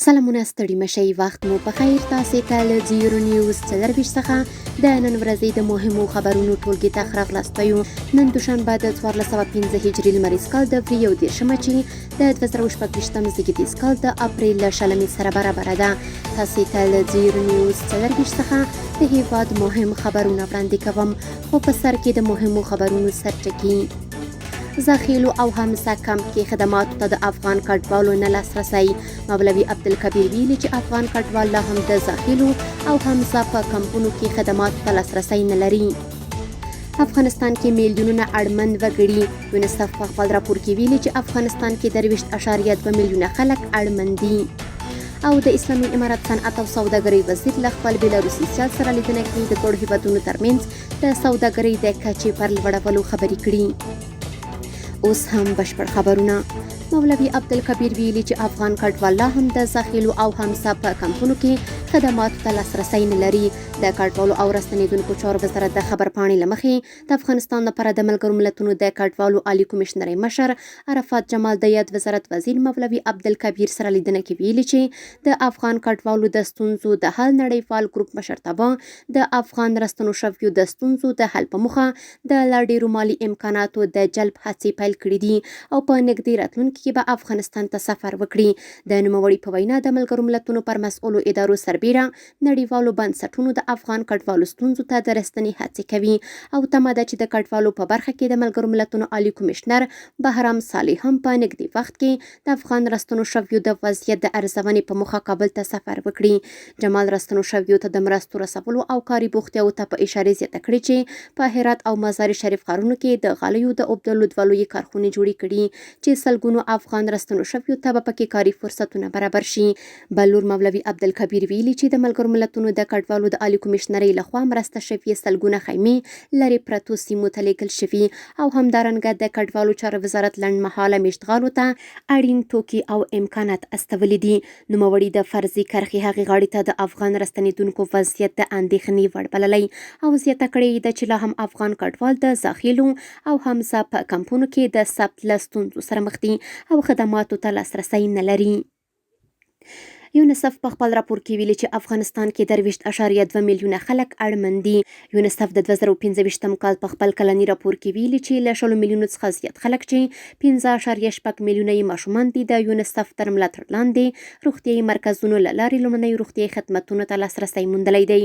سلامونه ستړي مشئ وخت مو په خیر تاسې ته له زیرو نیوز 24 څخه د نن ورځې د مهمو خبرونو ټولګې ته ښه راغلاست یو. نن دوشنبه د 1415 هجري لمریز کال د اپریل 13 چې د 2026 زیږدیز کال د اپریل له شلمې سره برابره ده. تاسې ته له زیرو نیوز 24 څخه د هیواد مهم خبرونه وړاندې کوم، خو په سر کې د مهمو خبرونو سرټکي. ذخیرو او همسه کمپ کې خدماتو ته د افغان کډوالو نه لاسرسی. مولوي عبدالکبیر ویلي چې افغان کډوال لا هم د ذخیرو او همسه په کمپونو کې خدماتو ته لاسرسی نه لري. افغانستان کې میلیونونه اړمند وګړي. یونیسف په خپل راپور کې ویلي چې افغانستان کې 23.2 میلیونه خلک اړمند دي. او د اسلامي امارت صنعت او سوداګرۍ وزیر له خپل بیلاروسي سیال سره لیدنه کې د ټولو هیوادونو ترمنځ د سوداګرۍ د کچې پر لوړولو خبرې کړي. اوس هم بشپړ خبرونه. مولوي عبدالکبیر ویلي چې افغان کډوال لا هم د ذخیرو او همسه په کمپونو کې خدماتو ته لاسرسی نه لري. د کډوالو او راستنېدونکو چارو وزارت د خبرپاڼې له مخې د افغانستان لپاره د ملګرو ملتونو د کډوالو عالی کمشنرۍ مشر عرفات جمال د یاد وزارت وزیر مولوي عبدالکبیر سره لیدنه کې ویلي چې د افغان کډوالو د ستونزو د حل نړیوال ګروپ مشرتابه د افغان راستنو شویو د ستونزو د حل په موخه د لا ډیرو مالي امکاناتو د جلب هڅې پیل کړي دي او په نږدې راتلونکي کې به افغانستان ته سفر وکړي. د نوموړي په وینا د ملګرو ملتونو پر مسؤلو ادارو سربیره نړیوالو بنسټونو د افغان کډوالو ستونزو ته د رسنۍ هڅې کوي او تمه ده چې د کډوالو په برخه کې د ملګرو ملتونو عالی کمشنر بهرام صالح هم په نږدې وخت کې د افغان راستنو شویو د وضعیت د ارزونې په موخه کابل ته سفر وکړي. جمال راستنو شویو ته د مرستو رسولو او کاري بوختیاوو ته په اشاره زیاته کړې چې په هرات او مزار شریف ښارونو کې د غالیو د اوبدلو دوه لویې کارخونې جوړې کړي چې سلګونو افغان راستنو شویو ته به پکې کاري فرصتونه برابر شي. بلور مولوي عبدالکبیر ویلي چې د ملګرو ملتونو د کډوالو د عالی کمشنرۍ لخوا مرسته شوې سلګونه خیمې لرې پرتو سیمو ته لیږل شوي او همدارنګه د کډوالو چارو وزارت لنډمهاله میشتغالو ته اړین توکي او امکانات استولي دي. نوموړي د فرضي کرښې هغې غاړې ته د افغان راستنېدونکو وضعیت د اندېښنې وړ بللی او زیاته کړې ده چې لا هم افغان کډوال د ذخیرو او همسه په کمپونو کې د ثبت له ستونزو سره مخ دي او خدماتو ته لاسرسی نه لري. یونیسف په خپل راپور کې ویلي چې افغانستان کې 23.2 میلیونه خلک اړمند دي. یونیسف د 2015 کال په خپل کلني راپور کې ویلي چې له 10 میلیونو څخه زیات خلک چې 15.6 میلیونه یې ماشومان دي د یونیسف تر ملاتړ لاندې روغتیايي مرکزونو له لارې لومړنیو روغتیايي خدمتونو ته لاسرسی موندلی دی.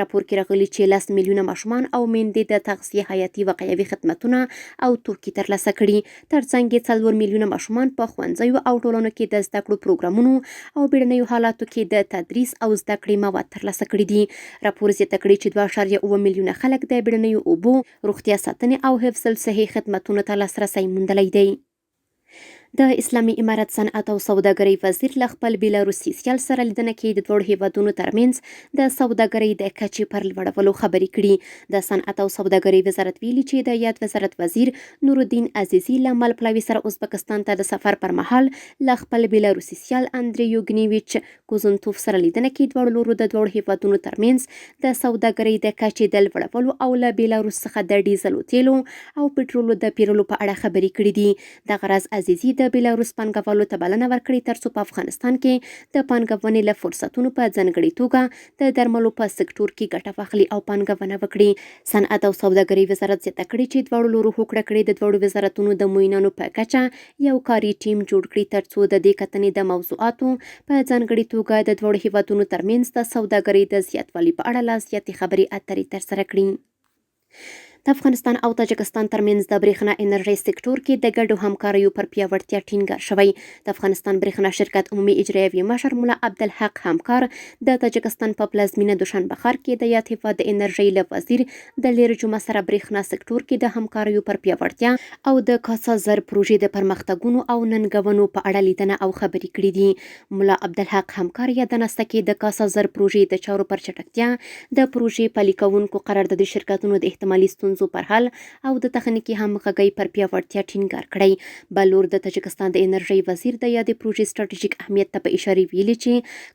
راپور کې راغلي چې 10 میلیونه ماشومان او میندې د تغذیې حیاتي وقایوي خدمتونه او توکي ترلاسه کړي. ترڅنګ یې 4 میلیونه ماشومان په ښوونځیو او ټولنو کې د زده کړو پروګرامونو او بیړنیو حالاتو کې د تدریس او زده کړې مواد ترلاسه کړي دي. راپور زیاته کړي چې 2.7 میلیونه خلک د بیړنیو اوبو، روغتیا ساتنې او حفظ الصحې خدمتونو ته لاسرسی موندلی دی. د اسلامي امارت صنعت او سوداګرۍ وزیر له خپل بیلاروسي سیال سره لیدنه کې د دوړو هیوادونو ترمنځ د سوداګرۍ د کچې پر لوړولو خبرې کړي. د صنعت او سوداګرۍ وزارت ویلي چې د یاد وزارت وزیر نورالدین عزیزي له ملپلوي سره ازبکستان ته د سفر پر مهال له خپل بیلاروسي سیال اندری یوګنیویچ کوزنتوف سره لیدنه کې دوړو د دوړو هیوادونو ترمنځ د سوداګرۍ د کچې د لوړولو او له بیلاروس څخه د ډیزلو تیلو او پټرولو د پیرلو په اړه خبرې کړي دي. د غرض عزیزي د بیلاروس پانګوالو ته بلنه ورکړي ترڅو په افغانستان کې د پانګونې له فرصتونو په ځانګړې توګه د درملو په سکتور کې ګټه واخلي او پانګونه وکړي. صنعت او سوداګرۍ وزارت زیاته کړي چې دواړو لورو هوکړه کړې د دواړو وزارتونو د معینانو په کچه یو کاري ټیم جوړ کړي ترڅو د دې کتنې د موضوعاتو په ځانګړې توګه د دواړو هیوادونو ترمنځ د سوداګرۍ د زیاتوالي په اړه لا زیاتې خبرې اترې ترسره کړي. د افغانستان او تاجکستان ترمنځ د برېښنا انرژۍ سکتور کې د ګډو همکاریو پر پیاوړتیا ټینګار شوی. د افغانستان برېښنا شرکت عمومي اجرایوي مشر ملا عبدالحق همکار د تاجکستان په پلازمینه دوشنبه ښار کې د یاد هیواد د انرژۍ له وزیر د لیر جمعه سره برېښنا سکتور کې د همکاریو پر پیاوړتیا او د کاسا زر پروژې د پرمختګونو او ننګونو په اړه لیدنه او خبرې کړې دي. ملا عبدالحق همکار یادنسته کې د کاسا زر پروژې د چارو پر چټکتیا، د پروژې پلي کوونکو قراردادي شرکتونو د احتمالي ستونزو ستونزو پر حل او د تخنیکي همغږۍ پر پیاوړتیا ټینګار کړی. بلور د تاجکستان د انرژۍ وزیر د یادې پروژې سټراټیژیک اهمیت ته په اشاره ویلي چې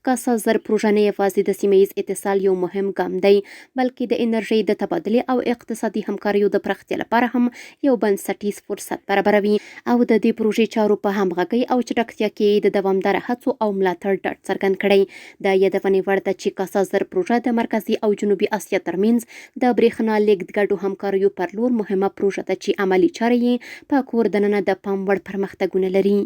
کاسا زر پروژه نه یوازې د سیمه ییز اتصال یو مهم ګام دی بلکې د انرژۍ د تبادلې او اقتصادي همکاریو د پراختیا لپاره هم یو بنسټیز فرصت برابروي او د دې پروژې چارو په همغږۍ او چټکتیا کې د دوامداره هڅو او ملاتړ ډاډ څرګند کړی. د یادونې وړ ده چې کاسا زر پروژه د مرکزي او جنوبي اسیا ترمنځ د برېښنا لیږد ګډو همکاریو پر لور مهمه پروژه ده چې عملي چارې یې په کور دننه د پام وړ پرمختګونه لري.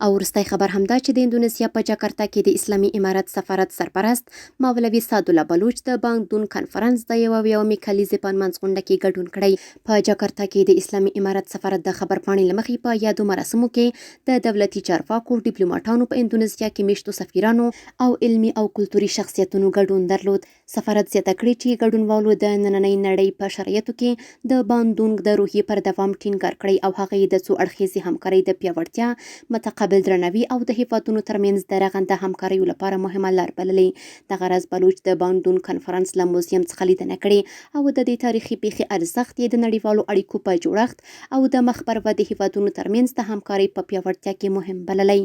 او وروستی خبر همدا چې د اندونیزیا په جاکرتا کې د اسلامي امارت سفارت سرپرست مولوي سعدالله بلوچ د بانکدون کنفرانس د 1 کلیزې په منځ غونډه کې ګډون کړی. په جاکرتا کې د اسلامي امارت سفارت د خبرپاڼې له مخې په یادو مراسمو کې د دولتي چارواکو، ډیپلوماټانو، په اندونیزیا کې میشتو سفیرانو او علمي او کلتوري شخصیتونو ګډون درلود. سفارت زیاته کړې چې ګډونوالو د نننۍ نړۍ په شرایطو کې د بانکدون د روحیې پر دوام ټینګار کړی او هغه یې د څو اړخیزې همکارۍ د پیاوړتیا، متقابل درناوي او د هیوادونو ترمنځ د رغنده همکاریو لپاره مهمه لار بللې. دغه راز بلوچ د بانکدون کنفرانس له موزیم څخه لیدنه کړې او د دې تاریخي پیښې ارزښت یې د نړیوالو اړیکو په جوړښت او د مخ پر ودې هیوادونو ترمنځ د همکارۍ په پیاوړتیا کې مهم بللی.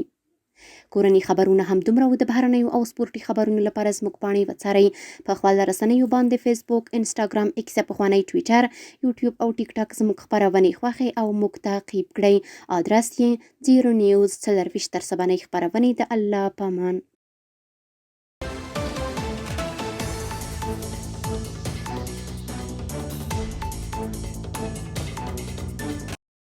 کورني خبرونه هم دومره و. د بهرنیو او سپورټي خبرونو لپاره زموږ پاڼې وڅارئ په خپل رسنیو باندې فیسبوک، انسټاګرام، ایکس پخوانی ټویټر، یوټیوب او ټیک ټاک زموږ خبرونې خوښې او موږ تعقیب کړئ. ادرس یې 0 نیوز 24 تر سبنۍ خبرونې. د الله پامان.